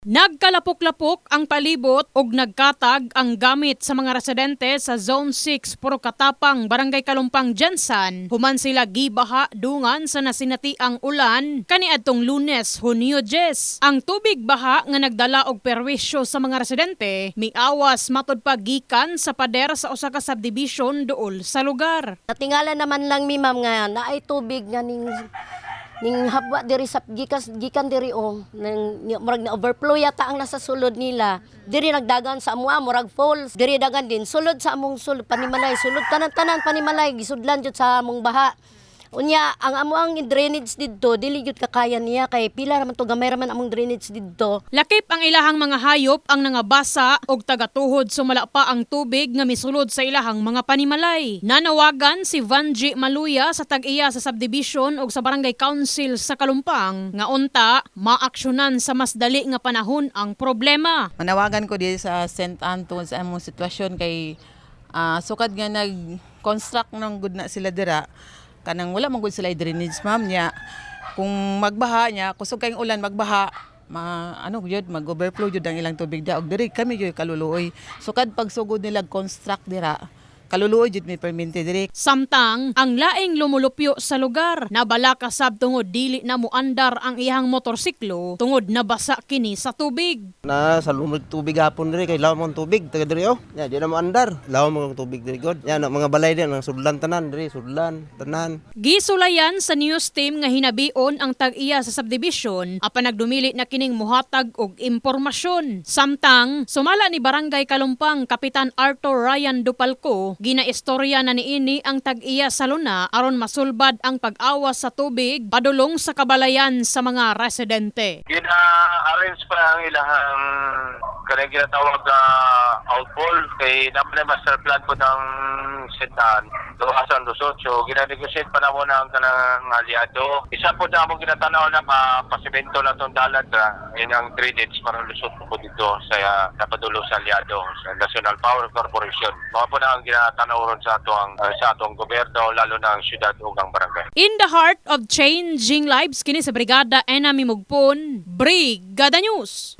Nagkalapok-lapok ang palibot ug nagkatag ang gamit sa mga residente sa Zone 6 Puro Katapang, Barangay Kalumpang, Jensan. Human sila gibaha dungan sa nasinatiang ulan kaniadtong Lunes, Hunyo 10. Ang tubig baha nga nagdala og perwisyo sa mga residente miawas matud pa gikan sa pader sa usa ka subdivision duol sa lugar. Natingala naman lang mi ma'am nga naay tubig nga ning habwa diri sa gikan diri murag na overflow yata ang nasa sulod nila. Diri nagdagan sa amua murag falls. Diri dagan din sulod sa among sulod panimalay, sulod tanan-tanan panimalay gisudlan jud sa among baha. Unya ang amuang drainage didto dili gyud kakaya niya kay pila raman to gamay raman among drainage didto. Lakip ang ilahang mga hayop ang nangabasa og tagatuhod sumala pa ang tubig nga misulod sa ilahang mga panimalay. Nanawagan si Vanji Maluya sa tag-iya sa subdivision ug sa barangay council sa Kalumpang nga unta maaksyonan sa mas dali nga panahon ang problema. Manawagan ko di sa St. Anton sa among sitwasyon kay sukad nga nag-construct ng good na sila dira. Kanang wala man gud sila drainage ma'am niya. Kung magbaha niya, kusog kayong ulan magbaha, mag-overflow jud ang ilang tubig da og diri kami jud kaluluoy. Sukad pagsugod nila construct dira, kaluluoy jud may permente diri. Samtang ang laing lumulupyo sa lugar nabala kasab tungod dili na muandar ang iyang motorsiklo tungod nabasa kini sa tubig. Na sa lumig tubig hapon diri kay law mo tubig taga diri di na mo andar. Law mo tubig diri god. Yan mga balay din ang sudlan tanan diri, sudlan tanan. Gisulayan sa news team nga hinabion ang tag-iya sa subdivision apan nagdumili na kining muhatag og impormasyon. Samtang sumala ni Barangay Kalumpang Kapitan Arthur Ryan Dupalco, ginaistorya na niini ang tag-iya sa luna aron masulbad ang pag-awas sa tubig padulong sa kabalayan sa mga residente. Gina-arrange pa ang ilahang kanang ginatawag outfall kay napalay master plan po ng Setan Asan Lusot. So gina-negotiate pa na muna ang kanang aliado. Isa po na mong ginatanaw na pasimento na itong dalat in ang drainage para lusot po dito sa napadulo sa aliado sa National Power Corporation. Mga po na ang ginatanaw ron sa atong gobyerno lalo na ang syudad o ang barangay. In the heart of changing lives kini sa Brigada Enami Mugpon, Brigada News.